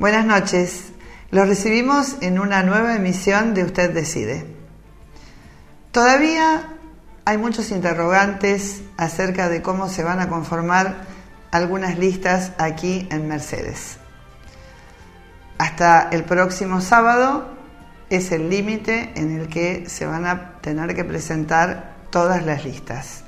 Buenas noches. Los recibimos en una nueva emisión de Usted Decide. Todavía hay muchos interrogantes acerca de cómo se van a conformar algunas listas aquí en Mercedes. Hasta el próximo sábado es el límite en el que se van a tener que presentar todas las listas.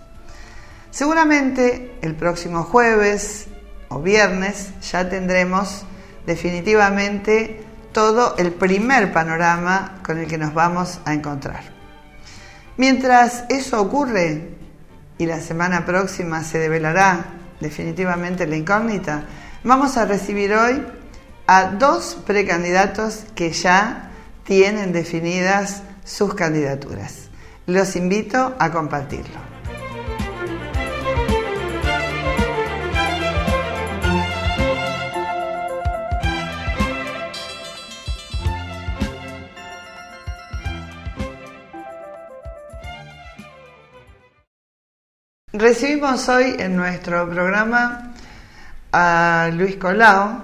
Seguramente el próximo jueves o viernes ya tendremos definitivamente todo el primer panorama con el que nos vamos a encontrar. Mientras eso ocurre y la semana próxima se develará definitivamente la incógnita, vamos a recibir hoy a dos precandidatos que ya tienen definidas sus candidaturas. Los invito a compartirlo. Recibimos hoy en nuestro programa a Luis Colao,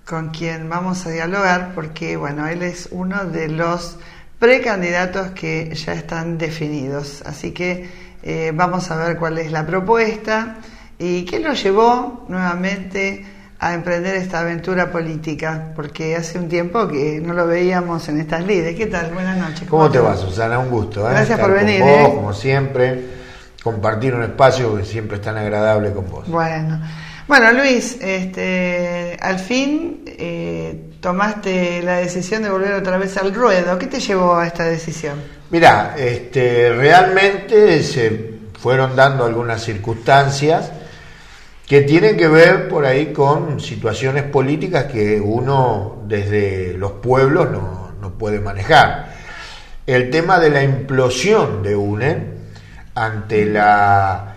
con quien vamos a dialogar porque, bueno, él es uno de los precandidatos que ya están definidos. Así que vamos a ver cuál es la propuesta y qué lo llevó nuevamente a emprender esta aventura política, porque hace un tiempo que no lo veíamos en estas lides. ¿Qué tal? Buenas noches. ¿Cómo te va, Susana? Un gusto. Gracias estar por venir. Con vos, como siempre. Compartir un espacio que siempre es tan agradable con vos. Bueno, Luis, al fin tomaste la decisión de volver otra vez al ruedo. ¿Qué te llevó a esta decisión? Mirá, realmente se fueron dando algunas circunstancias que tienen que ver por ahí con situaciones políticas que uno desde los pueblos no puede manejar. El tema de la implosión de UNE ante la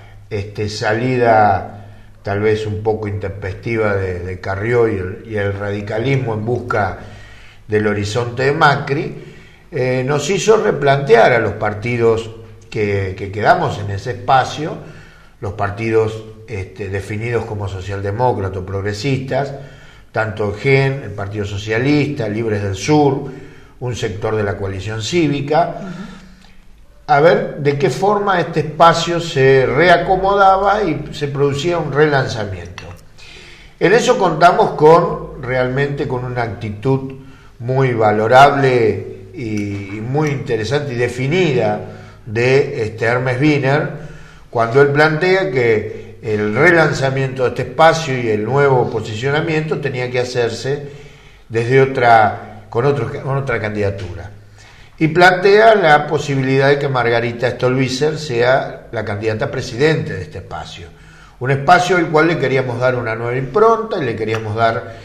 salida tal vez un poco intempestiva de Carrió y el radicalismo en busca del horizonte de Macri, nos hizo replantear a los partidos que quedamos en ese espacio, los partidos definidos como socialdemócratas o progresistas, tanto el GEN, el Partido Socialista, Libres del Sur, un sector de la coalición cívica, a ver de qué forma este espacio se reacomodaba y se producía un relanzamiento. En eso contamos realmente con una actitud muy valorable y muy interesante y definida de Hermes Wiener, cuando él plantea que el relanzamiento de este espacio y el nuevo posicionamiento tenía que hacerse con otra candidatura. Y plantea la posibilidad de que Margarita Stolbizer sea la candidata a presidente de este espacio. Un espacio al cual le queríamos dar una nueva impronta y le queríamos dar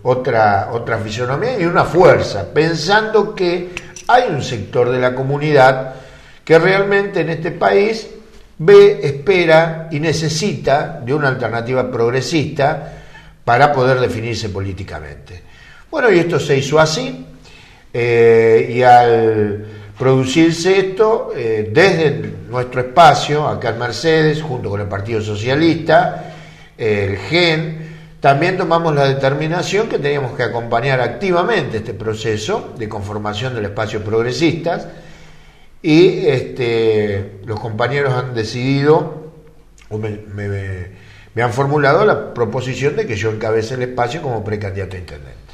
otra fisonomía y una fuerza, pensando que hay un sector de la comunidad que realmente en este país ve, espera y necesita de una alternativa progresista para poder definirse políticamente. Bueno, y esto se hizo así. Y al producirse esto, desde nuestro espacio, acá en Mercedes, junto con el Partido Socialista, el GEN, también tomamos la determinación que teníamos que acompañar activamente este proceso de conformación del espacio progresistas y los compañeros han decidido, o me han formulado la proposición de que yo encabece el espacio como precandidato a intendente.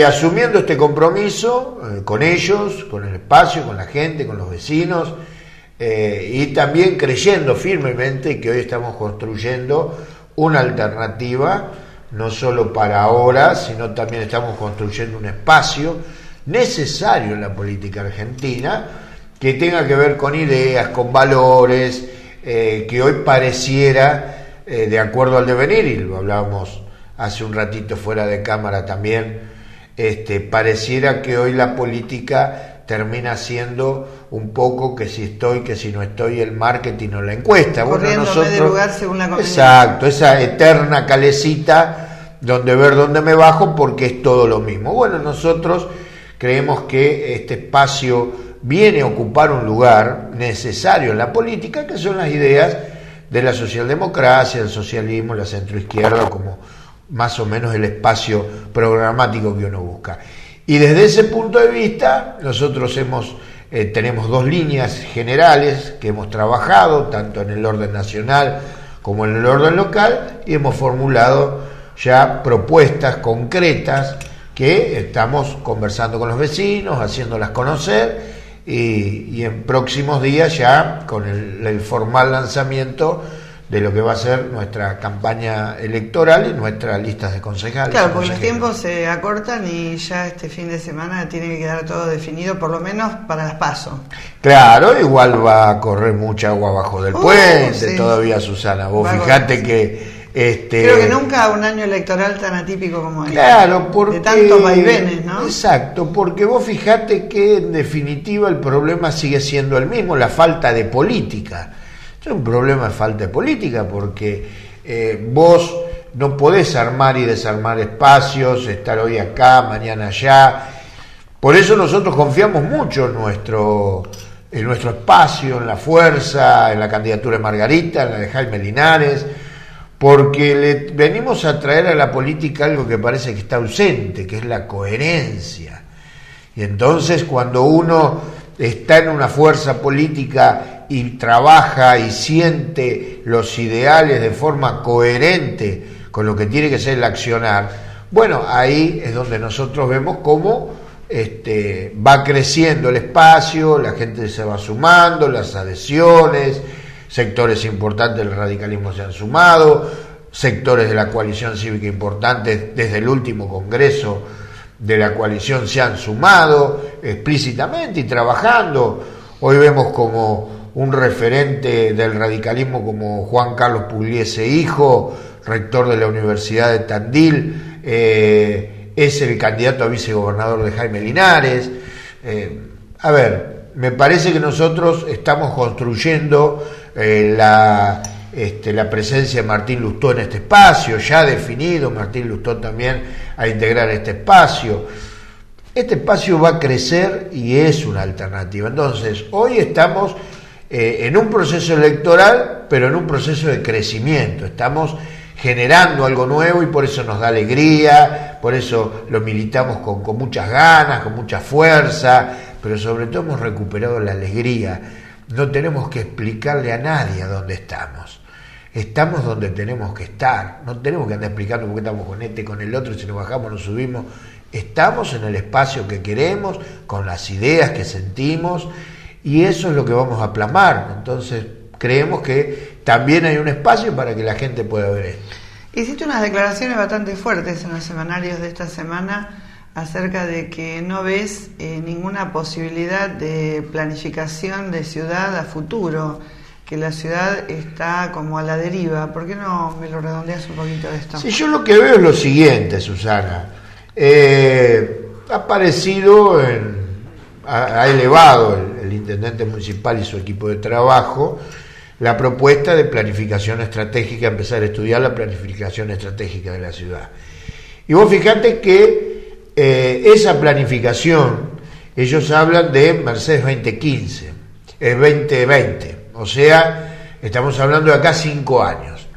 Asumiendo este compromiso con ellos, con el espacio, con la gente, con los vecinos, y también creyendo firmemente que hoy estamos construyendo una alternativa, no solo para ahora, sino también estamos construyendo un espacio necesario en la política argentina, que tenga que ver con ideas, con valores, que hoy pareciera, de acuerdo al devenir, y lo hablábamos hace un ratito fuera de cámara también, pareciera que hoy la política termina siendo un poco que si estoy, que si no estoy, el marketing o la encuesta. Corriendo nosotros, de lugar según la conveniencia. Exacto, esa eterna calecita donde ver dónde me bajo porque es todo lo mismo. Bueno, nosotros creemos que este espacio viene a ocupar un lugar necesario en la política, que son las ideas de la socialdemocracia, el socialismo, la centroizquierda, como más o menos el espacio programático que uno busca. Y desde ese punto de vista, nosotros tenemos dos líneas generales que hemos trabajado, tanto en el orden nacional como en el orden local, y hemos formulado ya propuestas concretas que estamos conversando con los vecinos, haciéndolas conocer, y en próximos días ya con el formal lanzamiento de lo que va a ser nuestra campaña electoral y nuestras listas de concejales. Claro, porque los tiempos se acortan y ya este fin de semana tiene que quedar todo definido, por lo menos para las PASO. Claro, igual va a correr mucha agua abajo del puente, sí. Todavía, Susana. Vos fijate que... Creo que nunca un año electoral tan atípico como este. Claro, porque... De tantos vaivenes, ¿no? Exacto, porque vos fijate que en definitiva el problema sigue siendo el mismo, la falta de política. Es un problema de falta de política porque vos no podés armar y desarmar espacios, estar hoy acá, mañana allá. Por eso nosotros confiamos mucho en nuestro espacio, en la fuerza, en la candidatura de Margarita, en la de Jaime Linares, porque le venimos a traer a la política algo que parece que está ausente, que es la coherencia. Y entonces cuando uno está en una fuerza política y trabaja y siente los ideales de forma coherente con lo que tiene que ser el accionar, bueno, ahí es donde nosotros vemos cómo va creciendo el espacio, la gente se va sumando, las adhesiones, sectores importantes del radicalismo se han sumado, sectores de la coalición cívica importantes desde el último congreso de la coalición se han sumado explícitamente y trabajando. Hoy vemos como un referente del radicalismo como Juan Carlos Pugliese hijo, rector de la Universidad de Tandil, es el candidato a vicegobernador de Jaime Linares. A ver, me parece que nosotros estamos construyendo la presencia de Martín Lustó en este espacio, ya definido Martín Lustó también a integrar este espacio. Este espacio va a crecer y es una alternativa. Entonces, hoy estamos en un proceso electoral, pero en un proceso de crecimiento. Estamos generando algo nuevo y por eso nos da alegría, por eso lo militamos con muchas ganas, con mucha fuerza, pero sobre todo hemos recuperado la alegría. No tenemos que explicarle a nadie a dónde estamos. Estamos donde tenemos que estar. No tenemos que andar explicando por qué estamos con este, con el otro, si nos bajamos, nos subimos. Estamos en el espacio que queremos, con las ideas que sentimos, y eso es lo que vamos a plasmar. Entonces, creemos que también hay un espacio para que la gente pueda ver esto. Hiciste unas declaraciones bastante fuertes en los semanarios de esta semana acerca de que no ves ninguna posibilidad de planificación de ciudad a futuro, que la ciudad está como a la deriva. ¿Por qué no me lo redondeas un poquito de esto? Sí, yo lo que veo es lo siguiente, Susana. Ha aparecido, ha elevado el intendente municipal y su equipo de trabajo la propuesta de planificación estratégica, empezar a estudiar la planificación estratégica de la ciudad. Y vos fijate que esa planificación, ellos hablan de Mercedes 2015, 2020, o sea, estamos hablando de acá 5 años.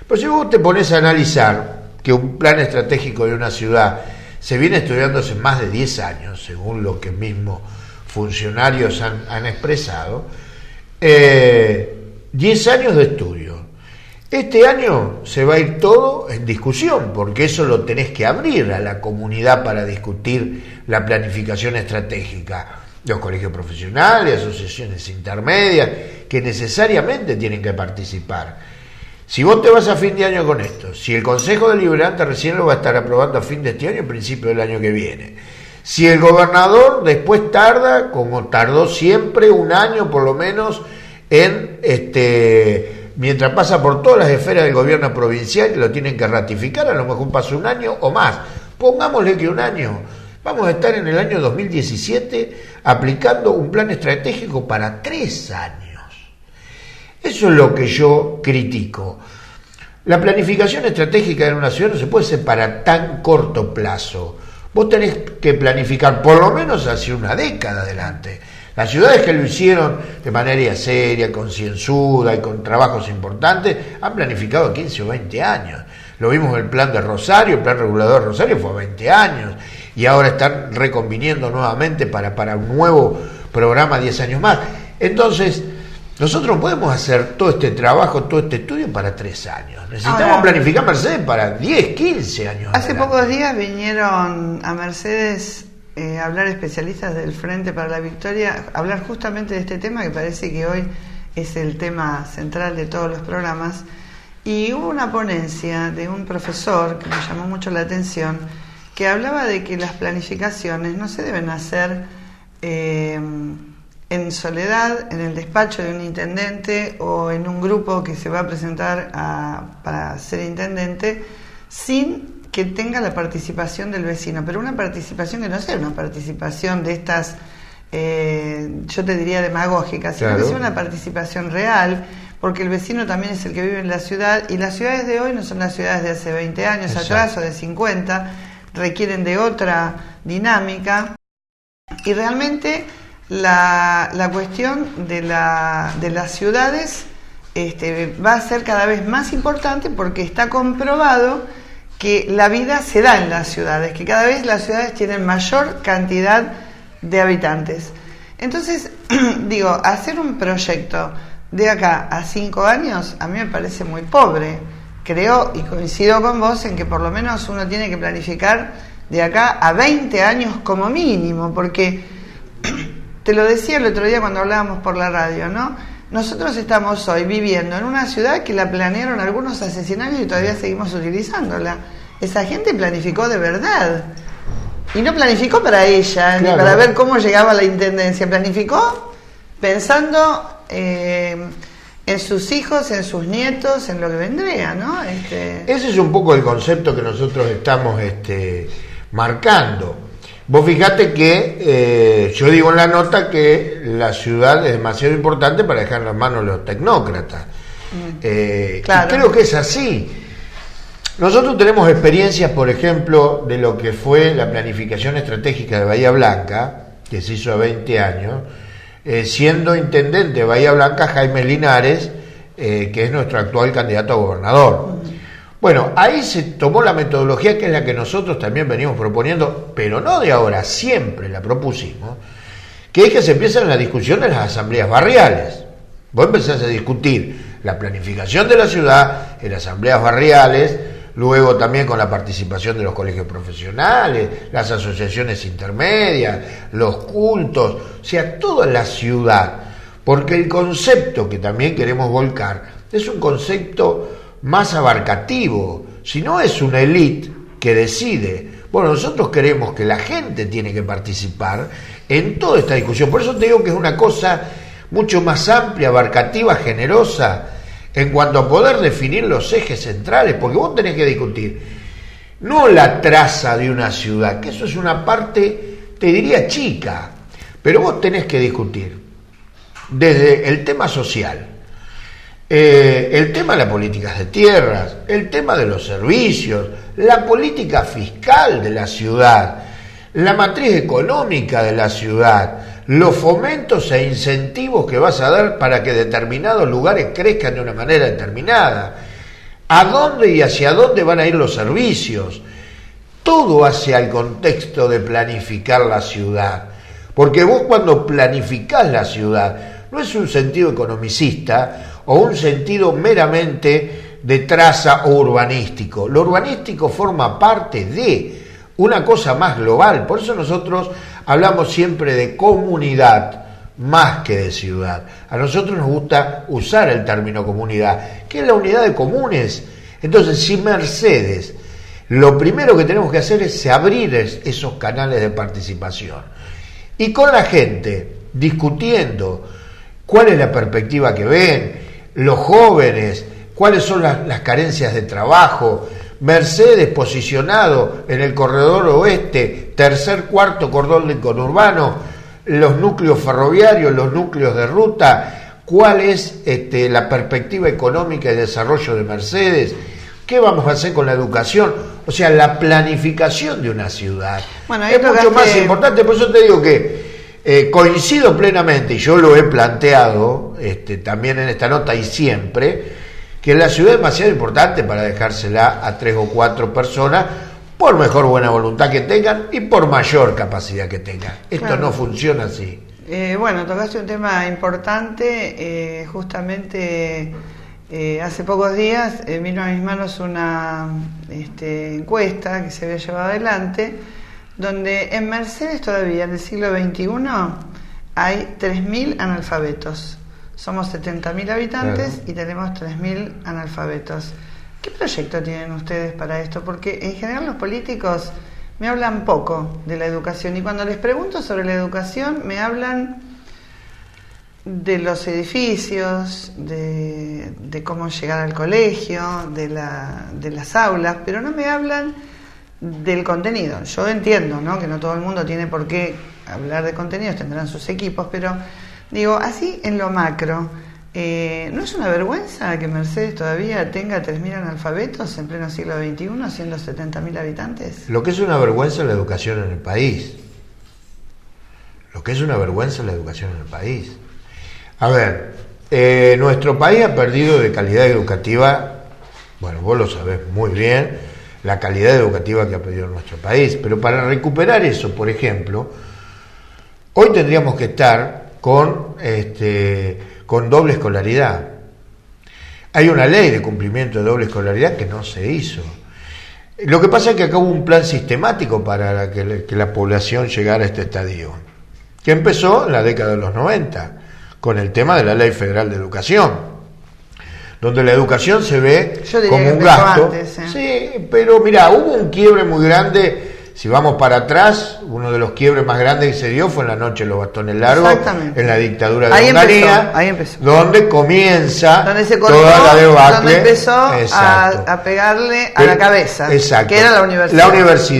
Pero si vos te pones a analizar que un plan estratégico de una ciudad se viene estudiando hace más de 10 años, según lo que mismos funcionarios han expresado, 10 años de estudio. Este año se va a ir todo en discusión, porque eso lo tenés que abrir a la comunidad para discutir la planificación estratégica. Los colegios profesionales, asociaciones intermedias, que necesariamente tienen que participar. Si vos te vas a fin de año con esto, si el Consejo Deliberante recién lo va a estar aprobando a fin de este año, principio del año que viene, si el gobernador después tarda, como tardó siempre, un año por lo menos, en mientras pasa por todas las esferas del gobierno provincial que lo tienen que ratificar, a lo mejor pasa un año o más. Pongámosle que un año. Vamos a estar en el año 2017 aplicando un plan estratégico para 3 años. Eso es lo que yo critico. La planificación estratégica en una ciudad no se puede hacer para tan corto plazo. Vos tenés que planificar por lo menos hacia una década adelante. Las ciudades que lo hicieron de manera seria, concienzuda y con trabajos importantes han planificado 15 o 20 años. Lo vimos en el plan de Rosario, el plan regulador de Rosario fue a 20 años, y ahora están reconviniendo nuevamente para un nuevo programa 10 años más. Entonces, nosotros podemos hacer todo este trabajo, todo este estudio para 3 años. Necesitamos planificar Mercedes para 10, 15 años. Hace pocos días vinieron a Mercedes a hablar especialistas del Frente para la Victoria, hablar justamente de este tema que parece que hoy es el tema central de todos los programas. Y hubo una ponencia de un profesor que me llamó mucho la atención, que hablaba de que las planificaciones no se deben hacer en soledad, en el despacho de un intendente o en un grupo que se va a presentar para ser intendente, sin que tenga la participación del vecino, pero una participación que no sea una participación de estas, yo te diría demagógicas, sino que sea una participación real, porque el vecino también es el que vive en la ciudad, y las ciudades de hoy no son las ciudades de hace 20 años atrás o de 50, requieren de otra dinámica, y realmente la cuestión de las ciudades va a ser cada vez más importante, porque está comprobado que la vida se da en las ciudades, que cada vez las ciudades tienen mayor cantidad de habitantes. Entonces, digo, hacer un proyecto de acá a 5 años a mí me parece muy pobre. Creo y coincido con vos en que por lo menos uno tiene que planificar de acá a 20 años como mínimo, porque te lo decía el otro día cuando hablábamos por la radio, ¿no? Nosotros estamos hoy viviendo en una ciudad que la planearon algunos hace 100 años y todavía seguimos utilizándola. Esa gente planificó de verdad. Y no planificó para ella, ni para ver cómo llegaba a la intendencia. Planificó pensando en sus hijos, en sus nietos, en lo que vendría, ¿no? Ese es un poco el concepto que nosotros estamos marcando. Vos fijate que yo digo en la nota que la ciudad es demasiado importante para dejar en las manos de los tecnócratas. Claro. Y creo que es así. Nosotros tenemos experiencias, por ejemplo, de lo que fue la planificación estratégica de Bahía Blanca, que se hizo a 20 años, siendo intendente de Bahía Blanca Jaime Linares, que es nuestro actual candidato a gobernador. Bueno, ahí se tomó la metodología que es la que nosotros también venimos proponiendo, pero no de ahora, siempre la propusimos, que es que se empieza en la discusión de las asambleas barriales. Vos empezás a discutir la planificación de la ciudad en las asambleas barriales, luego también con la participación de los colegios profesionales, las asociaciones intermedias, los cultos, o sea, toda la ciudad, porque el concepto que también queremos volcar es un concepto más abarcativo, si no es una élite que decide. Bueno, nosotros queremos que la gente tiene que participar en toda esta discusión, por eso te digo que es una cosa mucho más amplia, abarcativa, generosa, en cuanto a poder definir los ejes centrales, porque vos tenés que discutir no la traza de una ciudad, que eso es una parte, te diría, chica, pero vos tenés que discutir desde el tema social, el tema de las políticas de tierras, el tema de los servicios, la política fiscal de la ciudad, la matriz económica de la ciudad, los fomentos e incentivos que vas a dar para que determinados lugares crezcan de una manera determinada, a dónde y hacia dónde van a ir los servicios, todo hacia el contexto de planificar la ciudad, porque vos cuando planificás la ciudad no es un sentido economicista o un sentido meramente de traza o urbanístico. Lo urbanístico forma parte de una cosa más global, por eso nosotros hablamos siempre de comunidad más que de ciudad. A nosotros nos gusta usar el término comunidad, que es la unidad de comunes. Entonces, si Mercedes, lo primero que tenemos que hacer es abrir esos canales de participación y con la gente discutiendo cuál es la perspectiva que ven, los jóvenes, cuáles son las carencias de trabajo. Mercedes posicionado en el corredor oeste, tercer, cuarto cordón del conurbano, los núcleos ferroviarios, los núcleos de ruta, cuál es la perspectiva económica y desarrollo de Mercedes, qué vamos a hacer con la educación, o sea, la planificación de una ciudad. Bueno, es mucho más importante, por eso te digo que coincido plenamente, y yo lo he planteado también en esta nota y siempre, que la ciudad es demasiado importante para dejársela a 3 o 4 personas, por mejor buena voluntad que tengan y por mayor capacidad que tengan. Esto claro. No funciona así. Bueno, tocaste un tema importante. Justamente hace pocos días vino a mis manos una encuesta que se había llevado adelante, donde en Mercedes todavía en el siglo XXI hay 3.000 analfabetos. Somos 70.000 habitantes claro. Y tenemos 3.000 analfabetos. ¿Qué proyecto tienen ustedes para esto? Porque en general los políticos me hablan poco de la educación, y cuando les pregunto sobre la educación me hablan de los edificios, de cómo llegar al colegio, de las aulas, pero no me hablan del contenido. Yo entiendo, ¿no?, que no todo el mundo tiene por qué hablar de contenidos, tendrán sus equipos, pero digo, así en lo macro, ¿no es una vergüenza que Mercedes todavía tenga 3.000 analfabetos en pleno siglo XXI, siendo 70.000 habitantes? Lo que es una vergüenza es la educación en el país. Lo que es una vergüenza es la educación en el país. A ver, nuestro país ha perdido de calidad educativa, bueno, vos lo sabés muy bien, la calidad educativa que ha perdido nuestro país, pero para recuperar eso, por ejemplo, hoy tendríamos que estar con doble escolaridad. Hay una ley de cumplimiento de doble escolaridad que no se hizo. Lo que pasa es que acá hubo un plan sistemático para que la población llegara a este estadio, que empezó en la década de los 90, con el tema de la Ley Federal de Educación, donde la educación se ve como un gasto. Antes, Sí, pero mira, hubo un quiebre muy grande. Si vamos para atrás, uno de los quiebres más grandes que se dio fue en la noche de los bastones largos, en la dictadura de Onganía, donde comienza toda la debacle. Donde empezó a pegarle a la cabeza, exacto. Que era la universidad.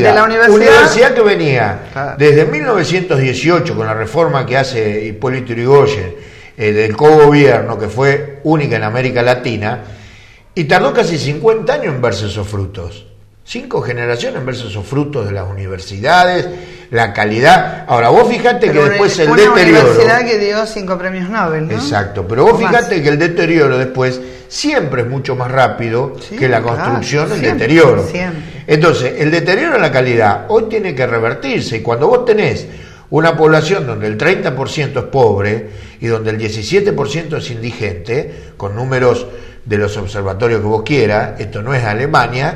De la universidad que venía desde 1918, con la reforma que hace Hipólito Yrigoyen, del cogobierno, que fue única en América Latina, y tardó casi 50 años en verse esos frutos. 5 generaciones en verse esos frutos de las universidades, la calidad. Ahora, vos fijate que después el deterioro... Una universidad que dio 5 premios Nobel, ¿no? Exacto, pero vos fijate que el deterioro después siempre es mucho más rápido que la construcción del deterioro. Siempre. Entonces, el deterioro en la calidad hoy tiene que revertirse, y cuando vos tenés una población donde el 30% es pobre y donde el 17% es indigente, con números de los observatorios que vos quieras, esto no es Alemania,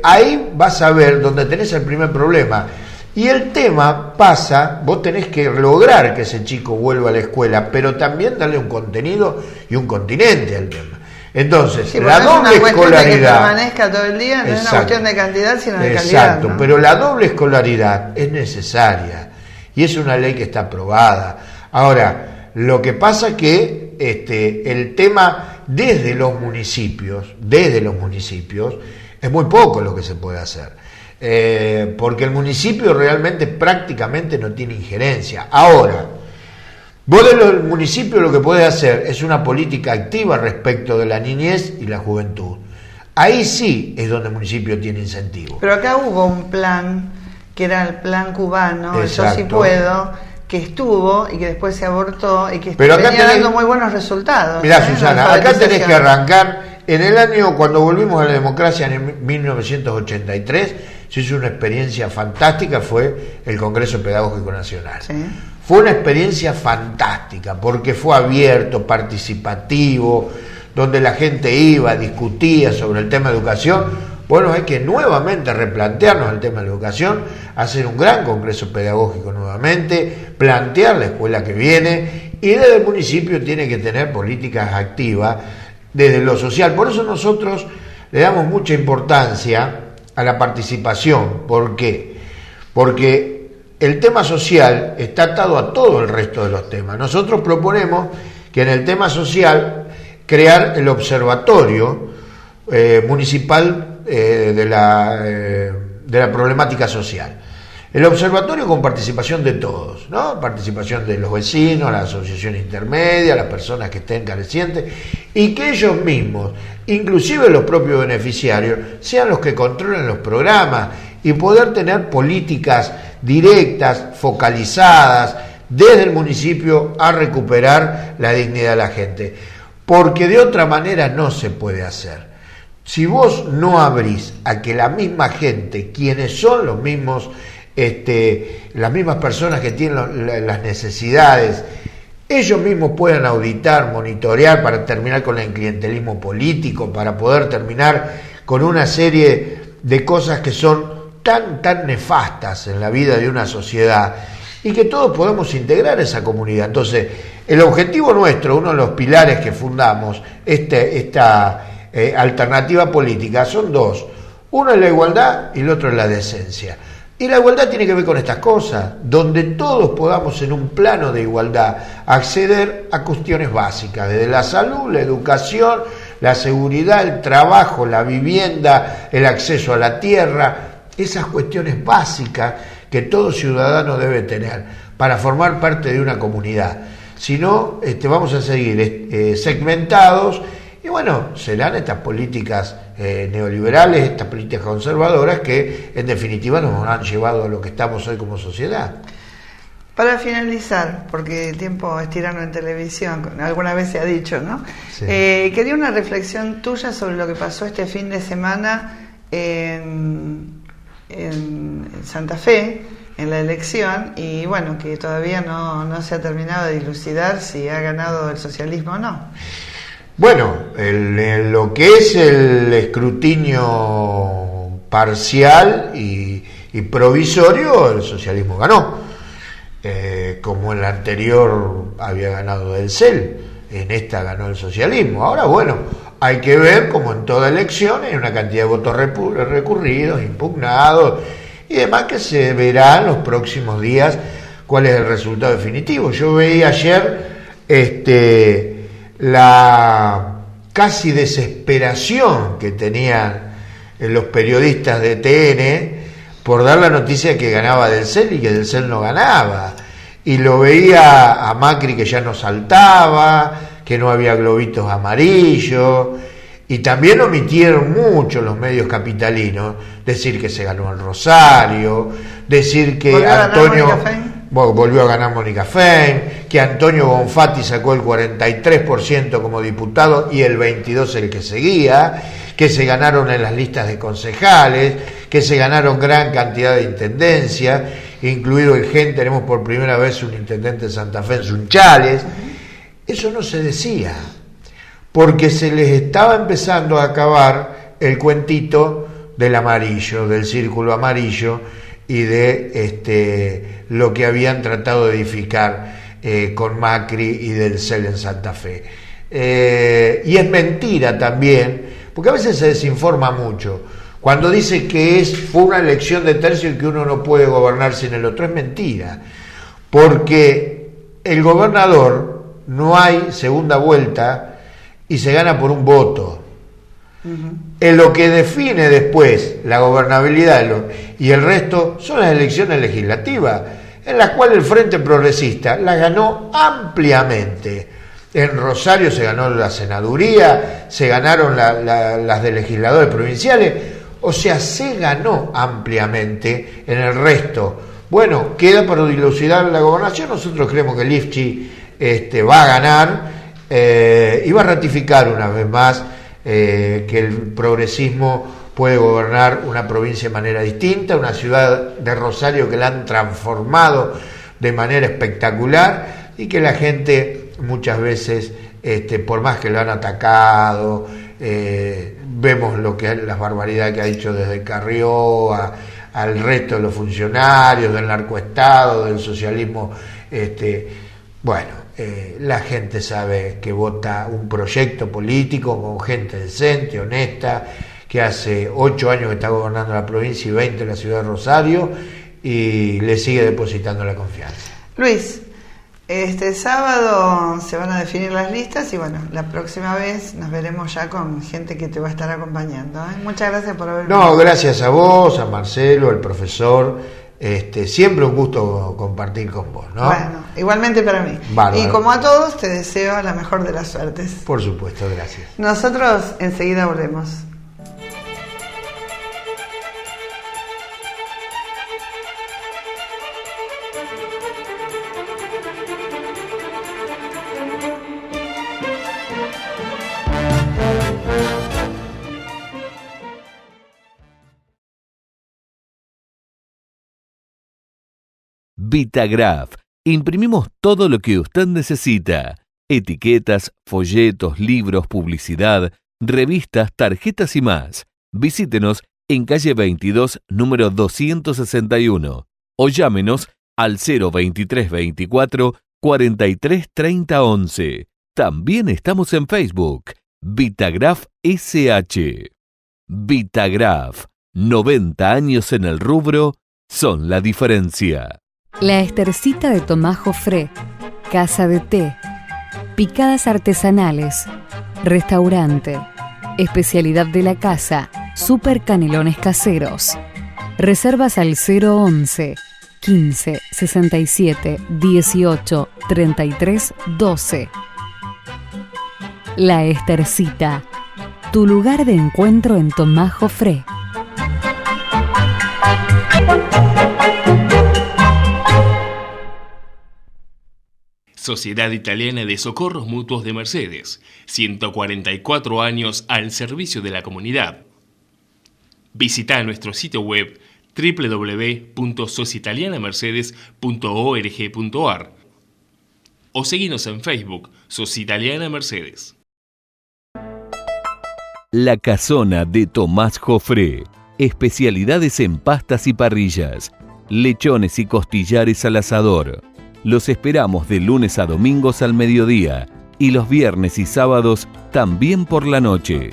ahí vas a ver donde tenés el primer problema. Y el tema pasa, vos tenés que lograr que ese chico vuelva a la escuela, pero también darle un contenido y un continente al tema. Entonces, sí, la doble escolaridad... De que permanezca todo el día, no es una cuestión de cantidad, sino de calidad. Exacto, ¿no? Pero la doble escolaridad es necesaria y es una ley que está aprobada. Ahora, lo que pasa es que el tema desde los municipios, es muy poco lo que se puede hacer. Porque el municipio realmente prácticamente no tiene injerencia. Ahora, vos del municipio lo que podés hacer es una política activa respecto de la niñez y la juventud. Ahí sí es donde el municipio tiene incentivo. Pero acá hubo un plan, que era el plan cubano, el Yo Sí Puedo, que estuvo y que después se abortó y que venía dando muy buenos resultados. Mirá, Susana, acá tenés que arrancar. En el año, cuando volvimos a la democracia en 1983, se hizo una experiencia fantástica, fue el Congreso Pedagógico Nacional. Sí. Fue una experiencia fantástica porque fue abierto, participativo, donde la gente iba, discutía sobre el tema de educación. Bueno, hay que nuevamente replantearnos el tema de la educación, hacer un gran congreso pedagógico nuevamente, plantear la escuela que viene, y desde el municipio tiene que tener políticas activas desde lo social. Por eso nosotros le damos mucha importancia a la participación. ¿Por qué? Porque el tema social está atado a todo el resto de los temas. Nosotros proponemos que en el tema social crear el observatorio municipal de la problemática social. El observatorio con participación de todos, ¿no? Participación de los vecinos, la asociación intermedia, las personas que estén carecientes, y que ellos mismos, inclusive los propios beneficiarios, sean los que controlen los programas y poder tener políticas directas, focalizadas, desde el municipio a recuperar la dignidad de la gente. porque de otra manera no se puede hacer. Si vos no abrís a que la misma gente, quienes son los mismos, las mismas personas que tienen las necesidades, ellos mismos puedan auditar, monitorear para terminar con el clientelismo político, para poder terminar con una serie de cosas que son tan nefastas en la vida de una sociedad, y que todos podemos integrar esa comunidad. Entonces, el objetivo nuestro, uno de los pilares que fundamos esta alternativa política, son dos. Uno es la igualdad y el otro es la decencia. Y la igualdad tiene que ver con estas cosas, donde todos podamos en un plano de igualdad acceder a cuestiones básicas, desde la salud, la educación, la seguridad, el trabajo, la vivienda, el acceso a la tierra, esas cuestiones básicas que todo ciudadano debe tener para formar parte de una comunidad. Si no, vamos a seguir segmentados, y bueno, serán estas políticas neoliberales, estas políticas conservadoras que en definitiva nos han llevado a lo que estamos hoy como sociedad. Para finalizar, porque el tiempo es tirano en televisión, alguna vez se ha dicho, ¿no? Sí. Quería una reflexión tuya sobre lo que pasó este fin de semana en Santa Fe, en la elección, y bueno, que todavía no se ha terminado de dilucidar si ha ganado el socialismo o no. Bueno, lo que es el escrutinio parcial y provisorio, el socialismo ganó. Como en la anterior había ganado el CEL, en esta ganó el socialismo. Ahora, bueno, hay que ver, como en toda elección, hay una cantidad de votos recurridos, impugnados y demás, que se verá en los próximos días cuál es el resultado definitivo. Yo veía ayer la casi desesperación que tenían los periodistas de TN por dar la noticia que ganaba del CEL y que del CEL no ganaba. Y lo veía a Macri que ya no saltaba, que no había globitos amarillos, y también omitieron mucho los medios capitalinos decir que se ganó el Rosario, decir que Antonio volvió a ganar Mónica Fein, que Antonio Bonfatti sacó el 43% como diputado y el 22% el que seguía, que se ganaron en las listas de concejales, que se ganaron gran cantidad de intendencias, incluido el GEN. Tenemos por primera vez un intendente de Santa Fe en Sunchales. Eso no se decía, porque se les estaba empezando a acabar el cuentito del amarillo, del círculo amarillo, y de lo que habían tratado de edificar con Macri y del CEL en Santa Fe. Y es mentira también, porque a veces se desinforma mucho. Cuando dice que fue una elección de tercio y que uno no puede gobernar sin el otro, es mentira, porque el gobernador no hay segunda vuelta y se gana por un voto. En lo que define después la gobernabilidad y el resto son las elecciones legislativas, en las cuales el Frente Progresista la ganó ampliamente. En Rosario se ganó la senaduría, se ganaron las de legisladores provinciales, o sea, se ganó ampliamente en el resto. Bueno, queda por dilucidar la gobernación. Nosotros creemos que Lifchi va a ganar y va a ratificar una vez más que el progresismo puede gobernar una provincia de manera distinta, una ciudad de Rosario que la han transformado de manera espectacular, y que la gente muchas veces, por más que lo han atacado, vemos las barbaridades que ha dicho desde Carrió al resto de los funcionarios, del narcoestado, del socialismo. La gente sabe que vota un proyecto político con gente decente, honesta, que hace 8 años que está gobernando la provincia y 20 en la ciudad de Rosario, y le sigue depositando la confianza. Luis, este sábado se van a definir las listas y bueno, la próxima vez nos veremos ya con gente que te va a estar acompañando, ¿eh? Muchas gracias por haber venido. No, gracias a vos, a Marcelo, al profesor. Siempre un gusto compartir con vos, ¿no? Bueno, igualmente para mí. Bárbaro. Y como a todos, te deseo la mejor de las suertes. Por supuesto, gracias. Nosotros enseguida volvemos. Vitagraph. Imprimimos todo lo que usted necesita. Etiquetas, folletos, libros, publicidad, revistas, tarjetas y más. Visítenos en calle 22, número 261 o llámenos al 02324 43 30 11. También estamos en Facebook. Vitagraph SH. Vitagraph. 90 años en el rubro son la diferencia. La Estercita de Tomás Jofré, casa de té, picadas artesanales, restaurante, especialidad de la casa, super canelones caseros. Reservas al 011 15 67 18 33 12. La Estercita, tu lugar de encuentro en Tomás Jofré. Sociedad Italiana de Socorros Mutuos de Mercedes, 144 años al servicio de la comunidad. Visita nuestro sitio web www.societalianamercedes.org.ar o seguinos en Facebook, Societaliana Mercedes. La Casona de Tomás Jofré. Especialidades en pastas y parrillas, lechones y costillares al asador. Los esperamos de lunes a domingos al mediodía y los viernes y sábados también por la noche.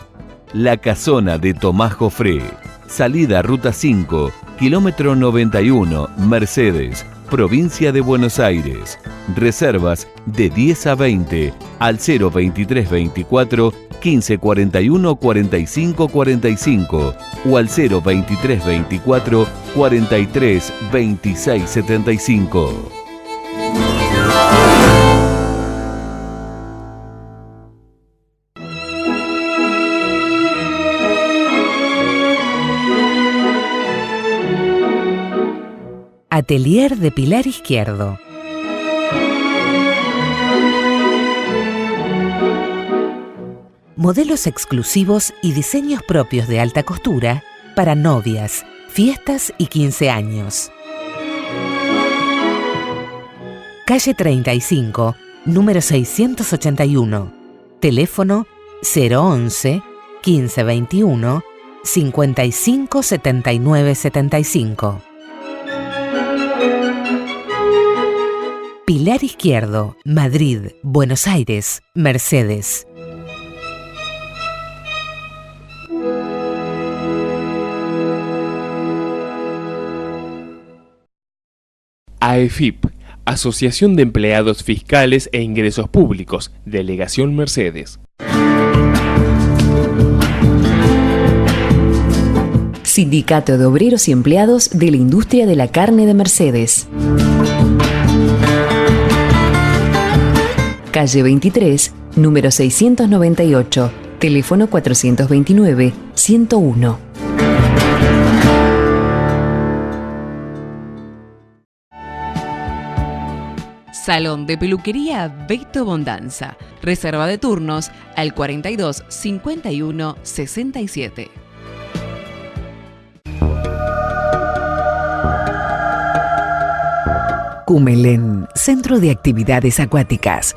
La Casona de Tomás Jofré. Salida Ruta 5, kilómetro 91, Mercedes, provincia de Buenos Aires. Reservas de 10 a 20 al 02324 1541 45 45 o al 02324 43 26 75. Atelier de Pilar Izquierdo. Modelos exclusivos y diseños propios de alta costura para novias, fiestas y 15 años. Calle 35, número 681. Teléfono 011 1521 55 79 75. Pilar Izquierdo, Madrid, Buenos Aires, Mercedes. AEFIP, Asociación de Empleados Fiscales e Ingresos Públicos, Delegación Mercedes. Sindicato de Obreros y Empleados de la Industria de la Carne de Mercedes. Calle 23, número 698, teléfono 429-101. Salón de Peluquería Beto Bondanza. Reserva de turnos al 42 51 67. Cumelén, Centro de Actividades Acuáticas.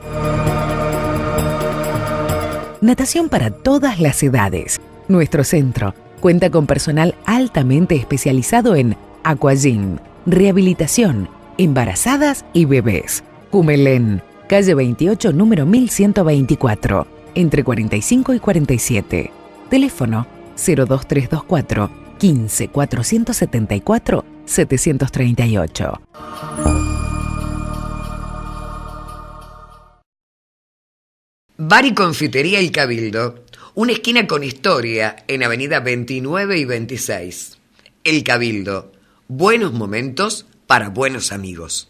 Natación para todas las edades. Nuestro centro cuenta con personal altamente especializado en aquagym, rehabilitación, embarazadas y bebés. Cumelén, calle 28, número 1124, entre 45 y 47. Teléfono 02324 15 474 738. Bar y Confitería El Cabildo, una esquina con historia en avenida 29 y 26. El Cabildo, buenos momentos para buenos amigos.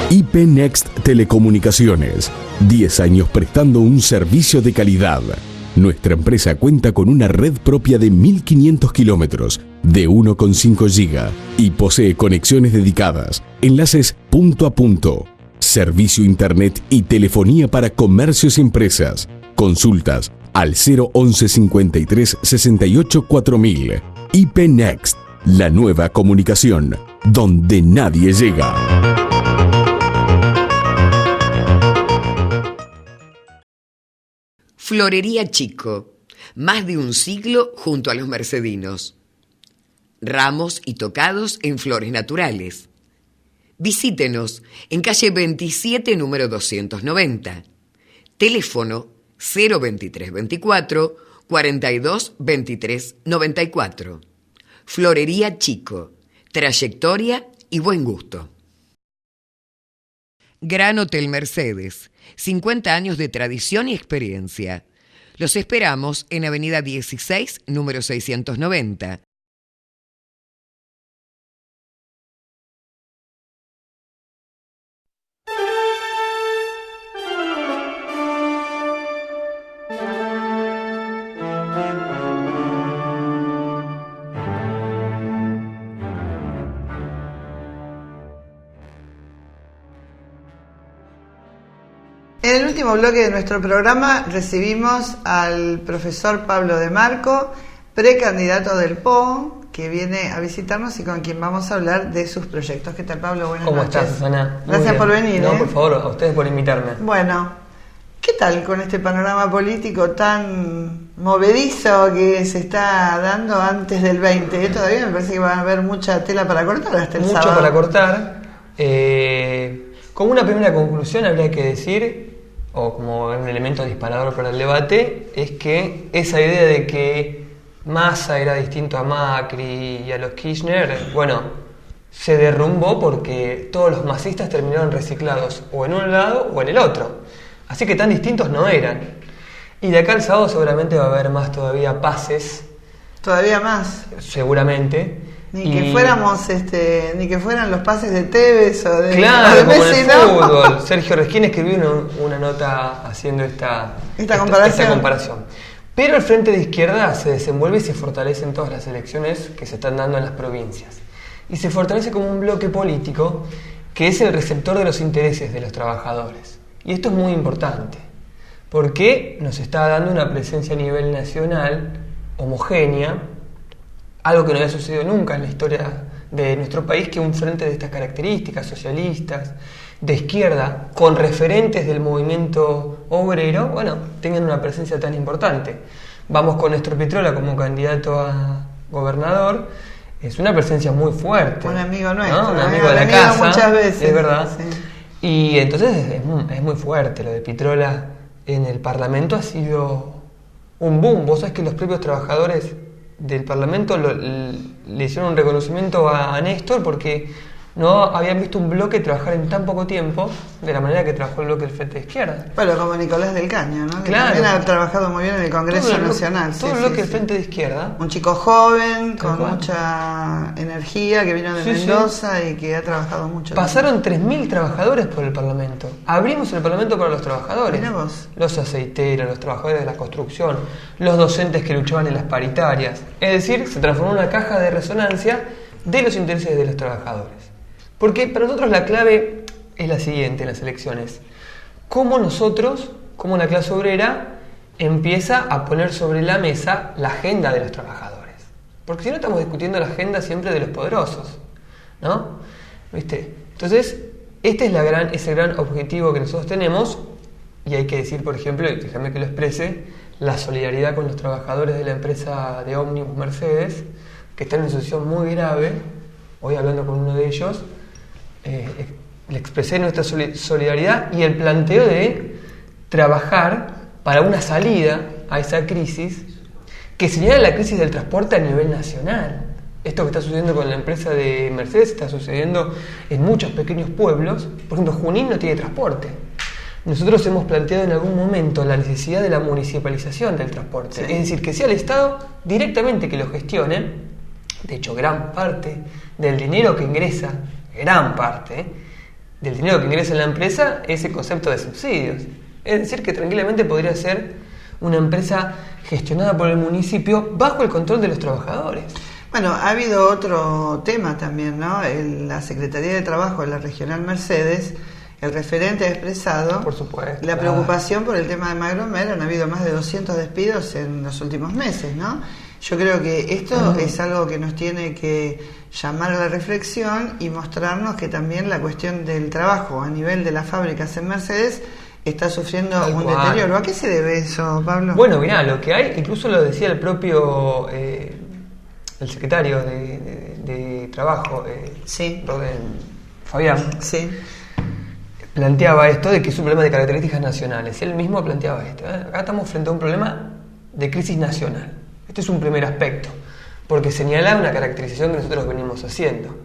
IP Next Telecomunicaciones, 10 años prestando un servicio de calidad. Nuestra empresa cuenta con una red propia de 1500 kilómetros de 1,5 GB y posee conexiones dedicadas, enlaces punto a punto, servicio internet y telefonía para comercios y empresas, consultas, al 011 53 68 4000. IP Next, la nueva comunicación, donde nadie llega. Florería Chico, más de un siglo junto a los mercedinos. Ramos y tocados en flores naturales. Visítenos en calle 27, número 290. Teléfono 02324 42 23 94. Florería Chico, trayectoria y buen gusto. Gran Hotel Mercedes, 50 años de tradición y experiencia. Los esperamos en Avenida 16, número 690. En el último bloque de nuestro programa recibimos al profesor Pablo De Marco, precandidato del PO, que viene a visitarnos y con quien vamos a hablar de sus proyectos. ¿Qué tal, Pablo? Buenas noches. ¿Cómo estás, Susana? Gracias por venir. No, por favor, a ustedes por invitarme. Bueno, ¿qué tal con este panorama político tan movedizo que se está dando antes del 20? Todavía me parece que va a haber mucha tela para cortar hasta el sábado. Mucho para cortar. Como una primera conclusión habría que decir, o como un elemento disparador para el debate, es que esa idea de que Massa era distinto a Macri y a los Kirchner, bueno, se derrumbó porque todos los masistas terminaron reciclados o en un lado o en el otro. Así que tan distintos no eran. Y de acá al sábado seguramente va a haber más todavía pases. ¿Todavía más? Seguramente. Ni que fuéramos, ni que fueran los pases de Tevez o de, claro, o de como Messi, en el fútbol. Sergio Resquín escribió una nota haciendo esta comparación. Pero el Frente de Izquierda se desenvuelve y se fortalece en todas las elecciones que se están dando en las provincias. Y se fortalece como un bloque político que es el receptor de los intereses de los trabajadores. Y esto es muy importante, porque nos está dando una presencia a nivel nacional homogénea, algo que no había sucedido nunca en la historia de nuestro país, que un frente de estas características, socialistas, de izquierda, con referentes del movimiento obrero, bueno, tengan una presencia tan importante. Vamos con Néstor Pitrola como candidato a gobernador, es una presencia muy fuerte. Un amigo nuestro, ¿no? Un amigo de la casa, muchas veces. Es verdad. Sí. Y entonces es muy fuerte. Lo de Pitrola en el Parlamento ha sido un boom. Vos sabés que los propios trabajadores del Parlamento le hicieron un reconocimiento a Néstor porque no habían visto un bloque trabajar en tan poco tiempo de la manera que trabajó el bloque del Frente de Izquierda. Bueno, como Nicolás del Caño, ¿no? Que claro, también ha trabajado muy bien en el Congreso Nacional. Todo el bloque del Frente de Izquierda. Un chico joven, con mucha energía, que vino de Mendoza y que ha trabajado mucho. Pasaron 3.000 trabajadores por el Parlamento. Abrimos el Parlamento para los trabajadores. Mirá vos. Los aceiteros, los trabajadores de la construcción, los docentes que luchaban en las paritarias. Es decir, se transformó en una caja de resonancia de los intereses de los trabajadores. Porque para nosotros la clave es la siguiente en las elecciones. Cómo nosotros, como la clase obrera, empieza a poner sobre la mesa la agenda de los trabajadores. Porque si no estamos discutiendo la agenda siempre de los poderosos, ¿no? ¿Viste? Entonces, este es ese gran objetivo que nosotros tenemos, y hay que decir, por ejemplo, y déjame que lo exprese, la solidaridad con los trabajadores de la empresa de ómnibus Mercedes, que están en una situación muy grave. Hoy hablando con uno de ellos, le expresé nuestra solidaridad y el planteo de trabajar para una salida a esa crisis que señala la crisis del transporte a nivel nacional. Esto que está sucediendo con la empresa de Mercedes está sucediendo en muchos pequeños pueblos. Por ejemplo, Junín no tiene transporte. Nosotros hemos planteado en algún momento la necesidad de la municipalización del transporte. Sí. Es decir, que sea el Estado directamente que lo gestione. De hecho, gran parte del dinero que ingresa en la empresa es el concepto de subsidios. Es decir, que tranquilamente podría ser una empresa gestionada por el municipio bajo el control de los trabajadores. Bueno, ha habido otro tema también, ¿no? La Secretaría de Trabajo de la Regional Mercedes el referente ha expresado por supuesto, la preocupación por el tema de Magromer. Han habido más de 200 despidos en los últimos meses, ¿no? Yo creo que esto es algo que nos tiene que llamar a la reflexión y mostrarnos que también la cuestión del trabajo a nivel de las fábricas en Mercedes está sufriendo un deterioro. ¿A qué se debe eso, Pablo? Bueno, mirá, lo que hay, incluso lo decía el propio el secretario de Trabajo, sí. Fabián, sí. planteaba esto de que es un problema de características nacionales. Él mismo planteaba esto. Acá estamos frente a un problema de crisis nacional. Este es un primer aspecto, porque señala una caracterización que nosotros venimos haciendo.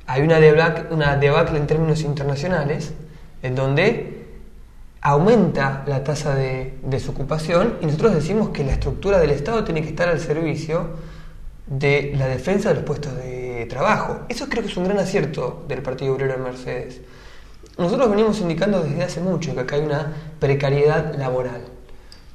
Hay una debacle en términos internacionales, en donde aumenta la tasa de desocupación, y nosotros decimos que la estructura del Estado tiene que estar al servicio de la defensa de los puestos de trabajo. Eso creo que es un gran acierto del Partido Obrero en Mercedes. Nosotros venimos indicando desde hace mucho que acá hay una precariedad laboral.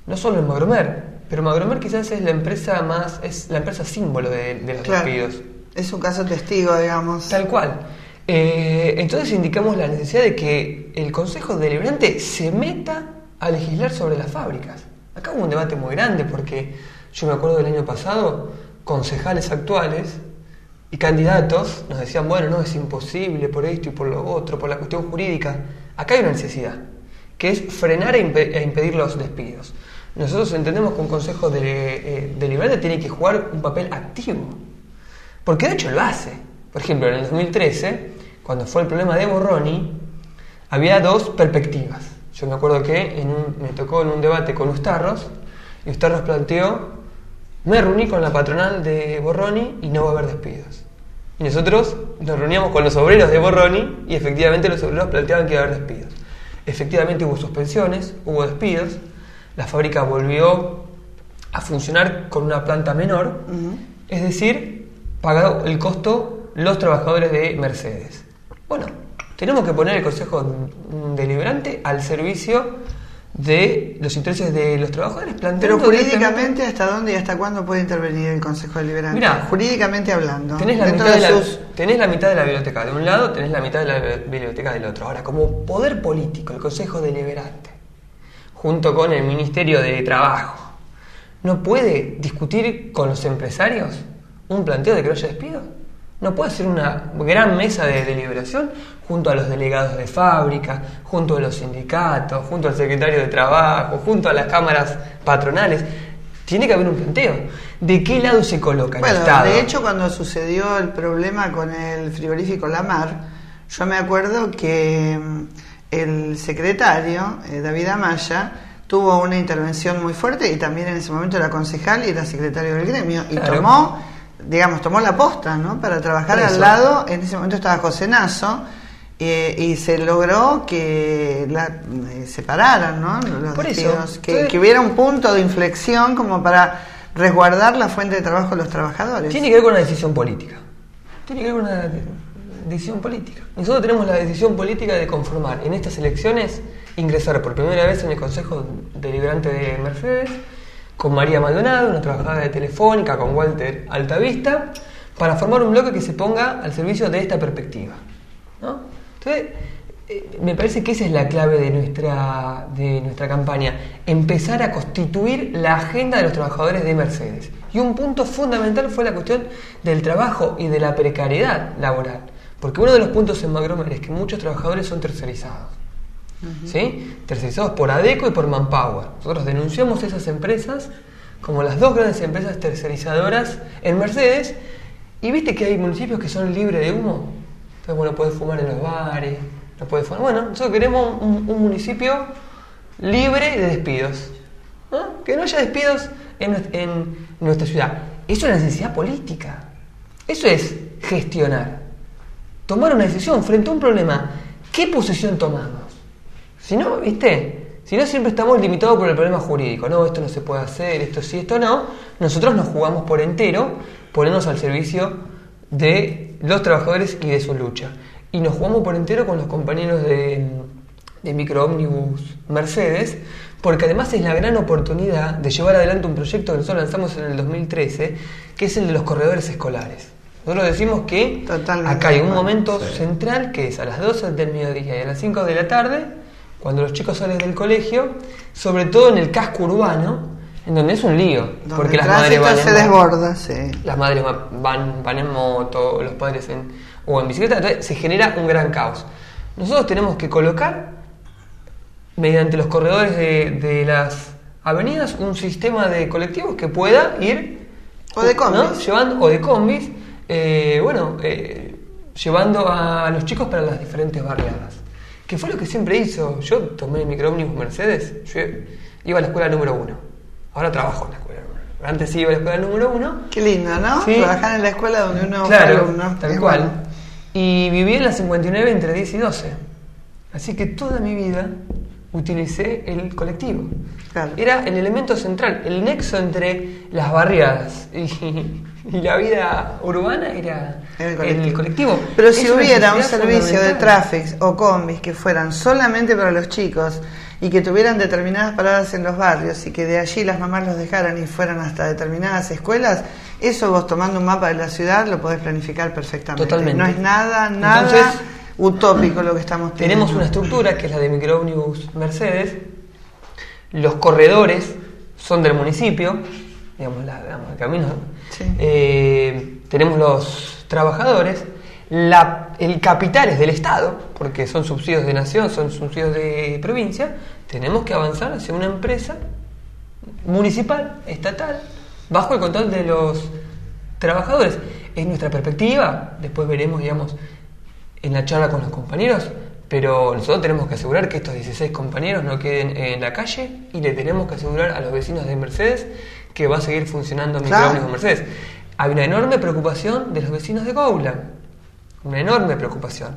No solo en Magromer, pero Magromer quizás es la empresa símbolo de los despidos. Es un caso testigo, digamos. Tal cual. Entonces indicamos la necesidad de que el Consejo Deliberante se meta a legislar sobre las fábricas. Acá hubo un debate muy grande porque yo me acuerdo del año pasado, concejales actuales y candidatos nos decían, bueno, no, es imposible por esto y por lo otro, por la cuestión jurídica. Acá hay una necesidad, que es frenar e impedir los despidos. Nosotros entendemos que un Consejo Deliberante tiene que jugar un papel activo, porque de hecho lo hace. Por ejemplo, en el 2013, cuando fue el problema de Borroni, había dos perspectivas. Yo me acuerdo que me tocó en un debate con Ustarros, y Ustarros planteó, me reuní con la patronal de Borroni y no va a haber despidos. Y nosotros nos reuníamos con los obreros de Borroni y efectivamente los obreros planteaban que iba a haber despidos. Efectivamente hubo suspensiones, hubo despidos, la fábrica volvió a funcionar con una planta menor, es decir, pagado el costo los trabajadores de Mercedes. Bueno, tenemos que poner el Consejo Deliberante al servicio de los intereses de los trabajadores. Pero jurídicamente, ¿hasta dónde y hasta cuándo puede intervenir el Consejo Deliberante? Mirá, jurídicamente hablando. Tenés la mitad de la biblioteca de un lado, tenés la mitad de la biblioteca del otro. Ahora, como poder político, el Consejo Deliberante, junto con el Ministerio de Trabajo, ¿no puede discutir con los empresarios un planteo de que no haya despido? ¿No puede hacer una gran mesa de deliberación junto a los delegados de fábrica, junto a los sindicatos, junto al secretario de Trabajo, junto a las cámaras patronales? Tiene que haber un planteo. ¿De qué lado se coloca el Estado? De hecho, cuando sucedió el problema con el frigorífico La Mar, yo me acuerdo que el secretario, David Amaya, tuvo una intervención muy fuerte, y también en ese momento era concejal y era secretario del gremio, y tomó la posta, ¿no?, para trabajar al lado. En ese momento estaba José Nasso, y se logró que separaran, ¿no?, los despidos, que hubiera un punto de inflexión como para resguardar la fuente de trabajo de los trabajadores. Tiene que ver con una decisión política. Nosotros tenemos la decisión política de conformar en estas elecciones, ingresar por primera vez en el Consejo Deliberante de Mercedes, con María Maldonado, una trabajadora de Telefónica, con Walter Altavista, para formar un bloque que se ponga al servicio de esta perspectiva, ¿no? Entonces, me parece que esa es la clave de nuestra campaña, empezar a constituir la agenda de los trabajadores de Mercedes. Y un punto fundamental fue la cuestión del trabajo y de la precariedad laboral, porque uno de los puntos en Magromer es que muchos trabajadores son tercerizados. ¿Sí? Tercerizados por ADECO y por Manpower. Nosotros denunciamos esas empresas como las dos grandes empresas tercerizadoras en Mercedes, y viste que hay municipios que son libres de humo. Entonces, bueno, podés fumar en los bares, no podés fumar. Bueno, nosotros queremos un municipio libre de despidos, ¿no? Que no haya despidos en nuestra ciudad. Eso es la necesidad política. Eso es gestionar. Tomar una decisión frente a un problema. ¿Qué posición tomamos? Si no, siempre estamos limitados por el problema jurídico. No, esto no se puede hacer, esto sí, esto no. Nosotros nos jugamos por entero, ponernos al servicio de los trabajadores y de su lucha. Y nos jugamos por entero con los compañeros de Microómnibus Mercedes, porque además es la gran oportunidad de llevar adelante un proyecto que nosotros lanzamos en el 2013, que es el de los corredores escolares. Nosotros decimos que Totalmente acá hay un de acuerdo, momento sí. central que es a las 12 del mediodía y a las 5 de la tarde, cuando los chicos salen del colegio, sobre todo en el casco urbano, en donde es un lío, Donde porque el las madres tránsito se desborda, sí. las madres van en moto, los padres o en bicicleta, entonces se genera un gran caos. Nosotros tenemos que colocar, mediante los corredores de las avenidas, un sistema de colectivos que pueda ir, O de combis. ¿no? Llevando, o de combis, llevando a los chicos para las diferentes barriadas. Que fue lo que siempre hizo. Yo tomé el microómnibus Mercedes, yo iba a la escuela número 1. Ahora trabajo en la escuela número 1. Antes sí iba a la escuela número 1. Qué lindo, ¿no? Sí. Trabajar en la escuela donde uno fue Claro, alumno. tal Es cual. bueno. Y viví en la 59 entre 10 y 12. Así que toda mi vida utilicé el colectivo. Claro. Era el elemento central, el nexo entre las barriadas y la vida urbana era el colectivo. Pero Es si una hubiera un necesidad servicio de fundamental. Traffic o combis que fueran solamente para los chicos y que tuvieran determinadas paradas en los barrios y que de allí las mamás los dejaran y fueran hasta determinadas escuelas, eso vos tomando un mapa de la ciudad lo podés planificar perfectamente. Totalmente. No es nada Entonces, utópico lo que estamos teniendo. Tenemos una estructura que es la de microómnibus Mercedes. Los corredores son del municipio, digamos, el camino. Sí. Tenemos los trabajadores. El capital es del Estado, porque son subsidios de nación, son subsidios de provincia. Tenemos que avanzar hacia una empresa municipal, estatal, bajo el control de los trabajadores. Es nuestra perspectiva. Después veremos, digamos, en la charla con los compañeros, pero nosotros tenemos que asegurar que estos 16 compañeros no queden en la calle y le tenemos que asegurar a los vecinos de Mercedes que va a seguir funcionando microómnibus Mercedes. Hay una enorme preocupación de los vecinos de Goulan, una enorme preocupación.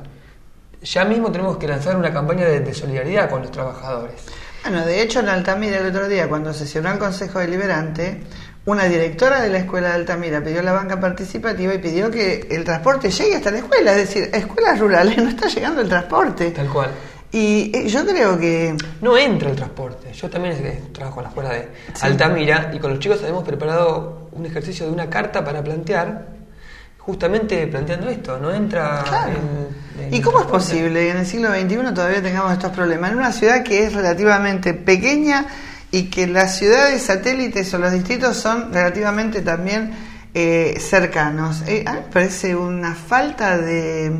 Ya mismo tenemos que lanzar una campaña de solidaridad con los trabajadores. Bueno, de hecho en Altamira el otro día, cuando sesionó el Consejo Deliberante, una directora de la escuela de Altamira pidió la banca participativa y pidió que el transporte llegue hasta la escuela, es decir, a escuelas rurales no está llegando el transporte. Tal cual. Y yo creo que... No entra el transporte. Yo también trabajo en la escuela de Altamira y con los chicos habíamos preparado un ejercicio de una carta para plantear, justamente planteando esto, no entra... Claro. ¿Y cómo es posible que en el siglo XXI todavía tengamos estos problemas? En una ciudad que es relativamente pequeña y que las ciudades satélites o los distritos son relativamente también cercanos. A mí me parece una falta de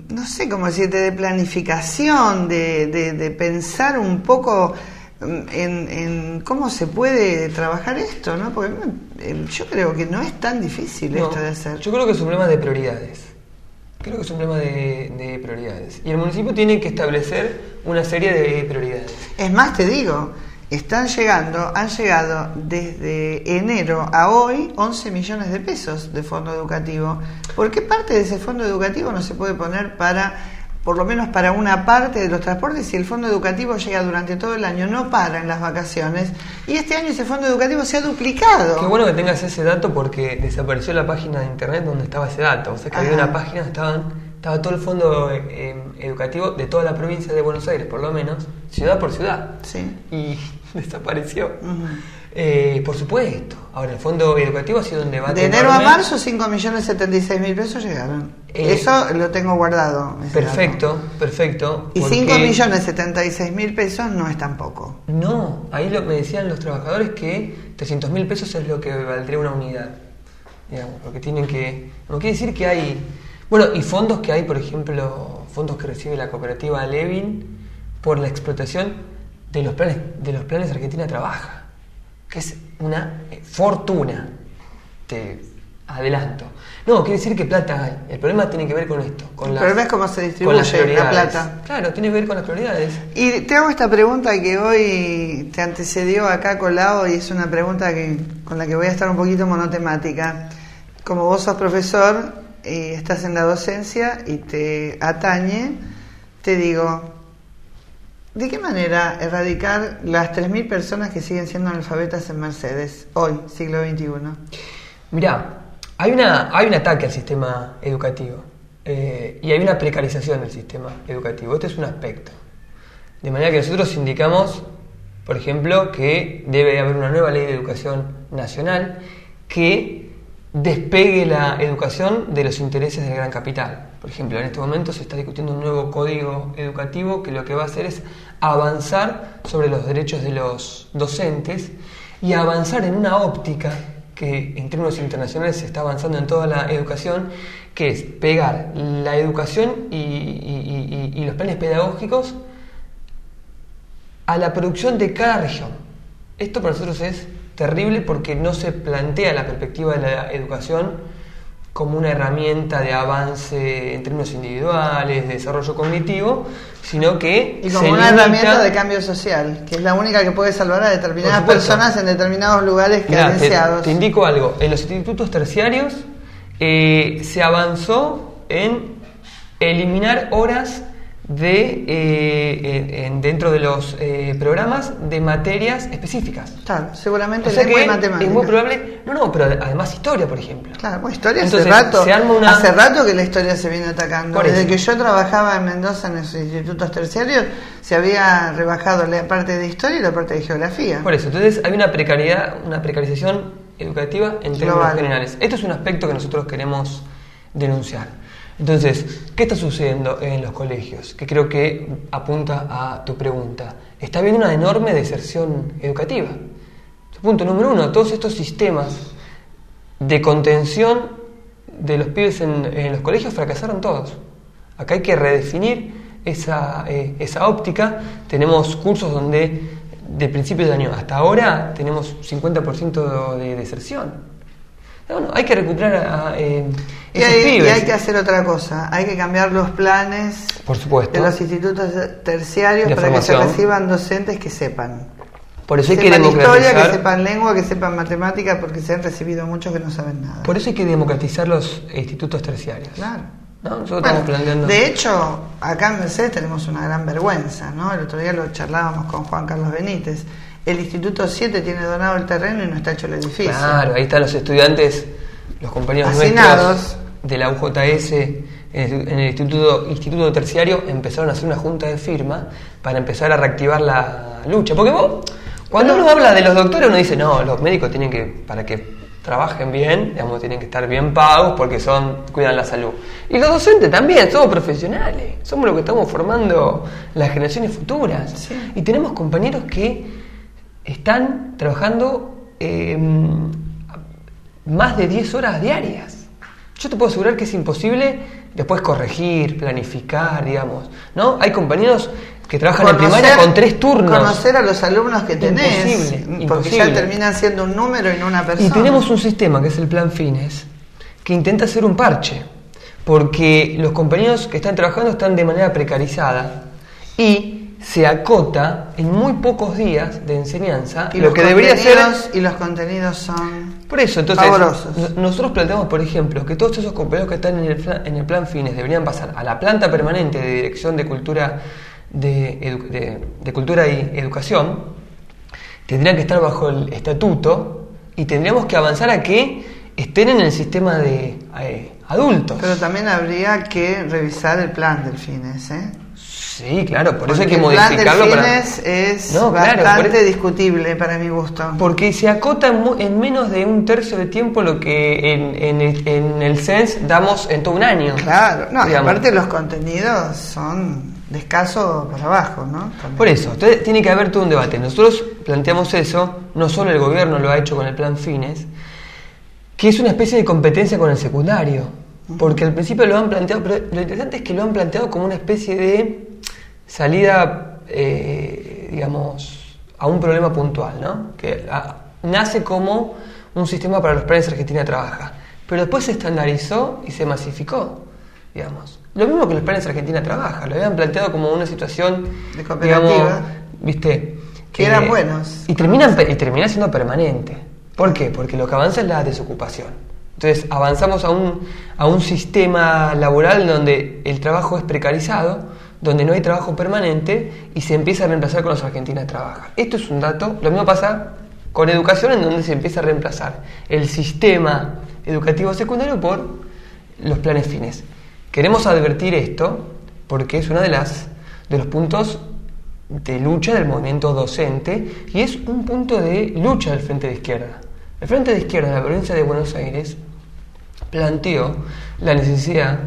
no sé cómo decirte, de planificación, de pensar un poco en cómo se puede trabajar esto, ¿no? Porque yo creo que no es tan difícil esto de hacer. Yo creo que es un problema de prioridades. Creo que es un problema de prioridades. Y el municipio tiene que establecer una serie de prioridades. Es más, te digo, han llegado desde enero a hoy 11 millones de pesos de fondo educativo. ¿Por qué parte de ese fondo educativo no se puede poner por lo menos para una parte de los transportes, si el fondo educativo llega durante todo el año, no para en las vacaciones, y este año ese fondo educativo se ha duplicado? Qué bueno que tengas ese dato porque desapareció la página de internet donde estaba ese dato. O sea que había una página donde estaba todo el fondo educativo de toda la provincia de Buenos Aires, por lo menos, ciudad por ciudad. Sí. Y desapareció. Por supuesto. Ahora, el fondo educativo ha sido donde va a de enero a marzo 5.076.000 pesos llegaron. Eso lo tengo guardado. Perfecto. Y 5.076.000 pesos no es tampoco. No, ahí me decían los trabajadores que 300.000 pesos es lo que valdría una unidad. Digamos, lo que tienen que... No quiere decir que hay... Bueno, y fondos que hay, por ejemplo, fondos que recibe la cooperativa Levin por la explotación de los planes Argentina Trabaja, que es una fortuna, te adelanto. No, quiere decir que plata hay. El problema tiene que ver con esto. El problema es cómo se distribuye la plata. Claro, tiene que ver con las prioridades. Y te hago esta pregunta que hoy te antecedió acá colado y es una pregunta con la que voy a estar un poquito monotemática. Como vos sos profesor y estás en la docencia y te atañe, te digo, ¿de qué manera erradicar las 3.000 personas que siguen siendo analfabetas en Mercedes, hoy, siglo XXI? Mirá, hay un ataque al sistema educativo y hay una precarización del sistema educativo. Este es un aspecto. De manera que nosotros indicamos, por ejemplo, que debe haber una nueva ley de educación nacional que despegue la educación de los intereses del gran capital. Por ejemplo, en este momento se está discutiendo un nuevo código educativo que lo que va a hacer es avanzar sobre los derechos de los docentes y avanzar en una óptica que en términos internacionales se está avanzando en toda la educación, que es pegar la educación y los planes pedagógicos a la producción de cada región. Esto para nosotros es terrible porque no se plantea la perspectiva de la educación como una herramienta de avance en términos individuales, de desarrollo cognitivo, sino que y como una herramienta de cambio social, que es la única que puede salvar a determinadas personas en determinados lugares carenciados. Te indico algo, en los institutos terciarios se avanzó en eliminar horas dentro de los programas de materias específicas. Claro, seguramente o sea lengua que y matemática. Es muy probable, pero además historia, por ejemplo. Claro, bueno, historia. Entonces, hace rato que la historia se viene atacando. Desde que yo trabajaba en Mendoza en los institutos terciarios, se había rebajado la parte de historia y la parte de geografía. Por eso, entonces hay una precarización educativa en términos generales. Esto es un aspecto que nosotros queremos denunciar. Entonces, ¿qué está sucediendo en los colegios? Que creo que apunta a tu pregunta. Está habiendo una enorme deserción educativa. Punto número 1, todos estos sistemas de contención de los pibes en los colegios fracasaron todos. Acá hay que redefinir esa óptica. Tenemos cursos donde de principios de año hasta ahora tenemos 50% de deserción. Bueno, hay que recuperar a esos pibes. Y hay que hacer otra cosa, hay que cambiar los planes, por supuesto, de los institutos terciarios para formación. Que se reciban docentes que sepan. Por eso hay que sepan historia, que sepan lengua, que sepan matemática, porque se han recibido muchos que no saben nada. Por eso hay que democratizar los institutos terciarios. Claro. ¿No? Nosotros estamos planteando... De hecho, acá en Mercedes tenemos una gran vergüenza, ¿no? El otro día lo charlábamos con Juan Carlos Benítez. El Instituto 7 tiene donado el terreno y no está hecho el edificio. Claro, ahí están los estudiantes, los compañeros hacinados nuestros de la UJS en el instituto terciario empezaron a hacer una junta de firma para empezar a reactivar la lucha. Porque cuando uno habla de los doctores, uno dice, no, los médicos tienen que, para que trabajen bien, digamos, tienen que estar bien pagos porque cuidan la salud. Y los docentes también, somos profesionales, somos los que estamos formando las generaciones futuras. Sí. Y tenemos compañeros que están trabajando más de 10 horas diarias. Yo te puedo asegurar que es imposible después corregir, planificar, digamos, ¿no? Hay compañeros que trabajan en primaria con 3 turnos. Conocer a los alumnos que tenés. Imposible. Porque ya terminan siendo un número y no una persona. Y tenemos un sistema que es el Plan Fines, que intenta hacer un parche, porque los compañeros que están trabajando están de manera precarizada y se acota en muy pocos días de enseñanza y lo que debería ser. Y los contenidos son por eso, entonces, favorosos. Nosotros planteamos, por ejemplo, que todos esos compañeros que están en el plan Fines deberían pasar a la planta permanente de Dirección de Cultura de Cultura y Educación, tendrían que estar bajo el estatuto y tendríamos que avanzar a que estén en el sistema de adultos. Pero también habría que revisar el plan del Fines, ¿eh? Sí, claro, por eso hay que modificarlo. El plan del Fines es bastante discutible para mi gusto. Porque se acota en menos de un tercio de tiempo lo que en el CENS damos en todo un año. Claro, no, y aparte los contenidos son de escaso para abajo, ¿no? También. Por eso, entonces tiene que haber todo un debate. Nosotros planteamos eso, no solo el gobierno lo ha hecho con el plan Fines, que es una especie de competencia con el secundario. Porque al principio lo han planteado, pero lo interesante es que lo han planteado como una especie de salida, digamos, a un problema puntual, ¿no? Que nace como un sistema para los planes Argentina Trabaja, pero después se estandarizó y se masificó, digamos. Lo mismo que los planes Argentina Trabaja, lo habían planteado como una situación de cooperativa, digamos, ¿viste? Que eran buenos. Y termina siendo permanente. ¿Por qué? Porque lo que avanza es la desocupación. Entonces avanzamos a un sistema laboral donde el trabajo es precarizado, donde no hay trabajo permanente y se empieza a reemplazar con los Argentina Trabaja. Esto es un dato. Lo mismo pasa con educación, en donde se empieza a reemplazar el sistema educativo secundario por los planes Fines. Queremos advertir esto porque es uno de los puntos de lucha del movimiento docente y es un punto de lucha del Frente de Izquierda. El Frente de Izquierda de la provincia de Buenos Aires planteó la necesidad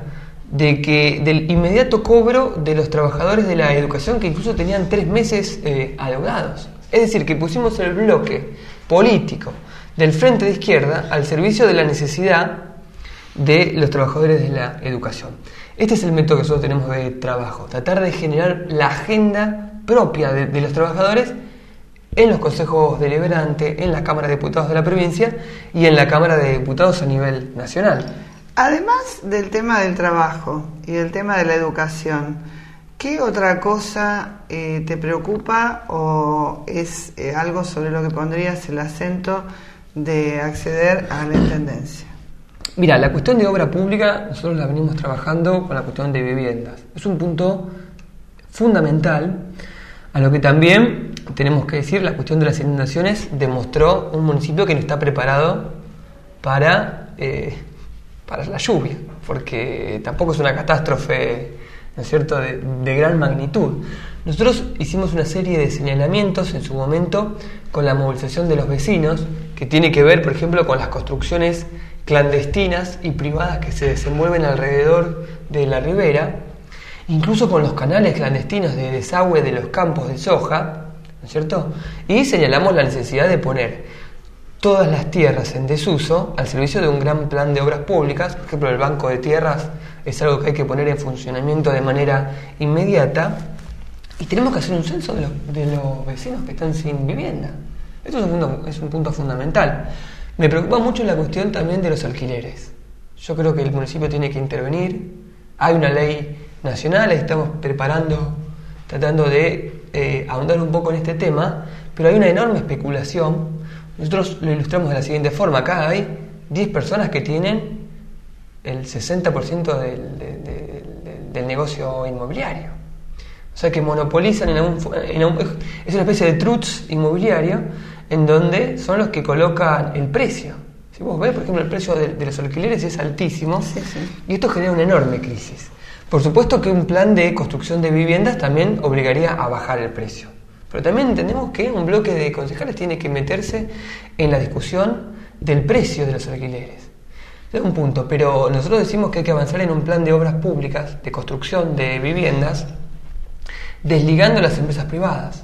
del inmediato cobro de los trabajadores de la educación que incluso tenían 3 meses adeudados. Es decir, que pusimos el bloque político del Frente de Izquierda al servicio de la necesidad de los trabajadores de la educación. Este es el método que nosotros tenemos de trabajo, tratar de generar la agenda propia de los trabajadores en los consejos deliberantes, en la Cámara de Diputados de la provincia y en la Cámara de Diputados a nivel nacional. Además del tema del trabajo y del tema de la educación, ¿qué otra cosa te preocupa o es algo sobre lo que pondrías el acento de acceder a la intendencia? Mira, la cuestión de obra pública nosotros la venimos trabajando con la cuestión de viviendas. Es un punto fundamental, a lo que también tenemos que decir, la cuestión de las inundaciones demostró un municipio que no está preparado para la lluvia, porque tampoco es una catástrofe, ¿no es cierto?, de gran magnitud. Nosotros hicimos una serie de señalamientos en su momento con la movilización de los vecinos, que tiene que ver, por ejemplo, con las construcciones clandestinas y privadas que se desenvuelven alrededor de la ribera, incluso con los canales clandestinos de desagüe de los campos de soja, ¿no es cierto? Y señalamos la necesidad de poner todas las tierras en desuso al servicio de un gran plan de obras públicas. Por ejemplo, el banco de tierras es algo que hay que poner en funcionamiento de manera inmediata, y tenemos que hacer un censo de los vecinos que están sin vivienda. Esto es un punto fundamental. Me preocupa mucho la cuestión también de los alquileres. Yo creo que el municipio tiene que intervenir. Hay una ley nacional, estamos tratando de ahondar un poco en este tema, pero hay una enorme especulación. Nosotros lo ilustramos de la siguiente forma: acá hay 10 personas que tienen el 60% del negocio inmobiliario. O sea, que monopolizan es una especie de trusts inmobiliario en donde son los que colocan el precio. Si vos ves, por ejemplo, el precio de los alquileres es altísimo, sí. Y esto genera una enorme crisis. Por supuesto que un plan de construcción de viviendas también obligaría a bajar el precio. Pero también entendemos que un bloque de concejales tiene que meterse en la discusión del precio de los alquileres. Es un punto, pero nosotros decimos que hay que avanzar en un plan de obras públicas, de construcción de viviendas, desligando las empresas privadas.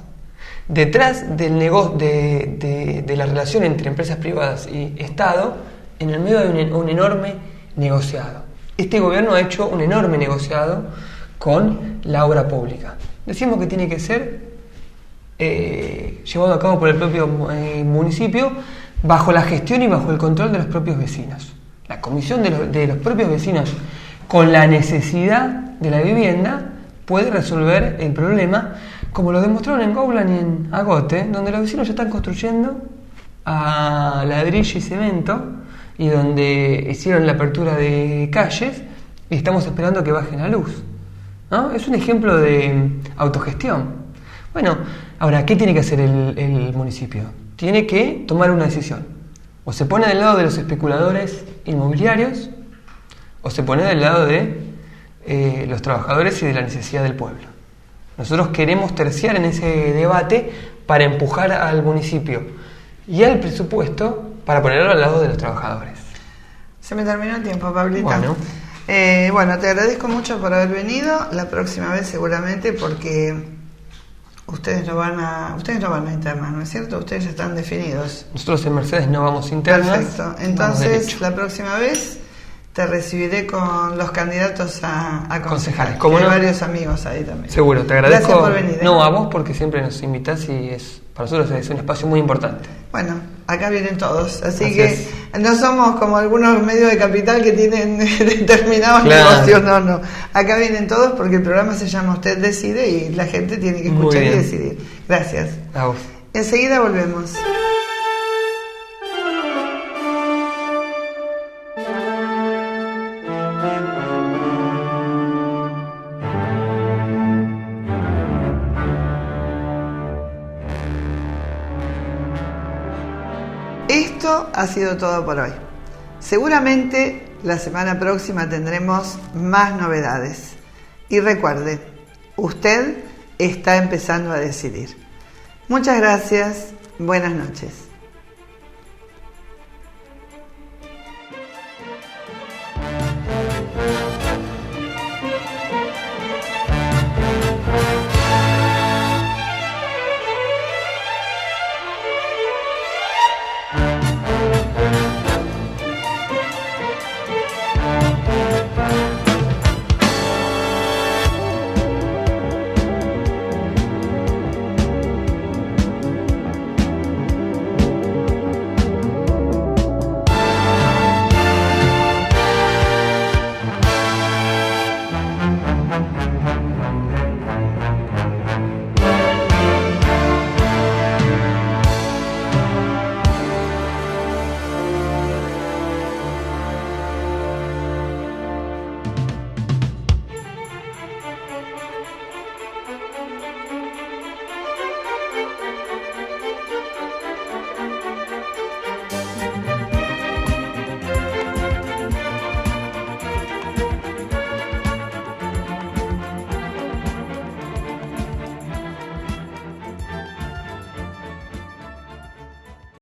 Detrás del negocio de la relación entre empresas privadas y Estado, en el medio hay un enorme negociado. Este gobierno ha hecho un enorme negociado con la obra pública. Decimos que tiene que ser llevado a cabo por el propio municipio, bajo la gestión y bajo el control de los propios vecinos. La comisión de los propios vecinos, con la necesidad de la vivienda, puede resolver el problema, como lo demostraron en Gowland y en Agote, donde los vecinos ya están construyendo a ladrillo y cemento, y donde hicieron la apertura de calles y estamos esperando que baje la luz, ¿no? Es un ejemplo de autogestión. Bueno, ahora, ¿qué tiene que hacer el municipio? Tiene que tomar una decisión. O se pone del lado de los especuladores inmobiliarios, o se pone del lado de los trabajadores y de la necesidad del pueblo. Nosotros queremos terciar en ese debate para empujar al municipio y al presupuesto para ponerlo al lado de los trabajadores. Se me terminó el tiempo, Pablito. Bueno, te agradezco mucho por haber venido. La próxima vez seguramente, porque ustedes no van a internas, ¿no es cierto? Ustedes ya están definidos. Nosotros en Mercedes no vamos internas. Perfecto. Entonces, la próxima vez te recibiré con los candidatos a concejales. Como hay varios amigos ahí también. Seguro, te agradezco. Gracias por venir. No, a vos, porque siempre nos invitás y para nosotros es un espacio muy importante. Bueno, acá vienen todos, así que no somos como algunos medios de capital que tienen determinados negocios, no. Acá vienen todos porque el programa se llama Usted Decide y la gente tiene que escuchar y decidir. Gracias. A vos. Enseguida volvemos. Esto ha sido todo por hoy. Seguramente la semana próxima tendremos más novedades. Y recuerde, usted está empezando a decidir. Muchas gracias. Buenas noches.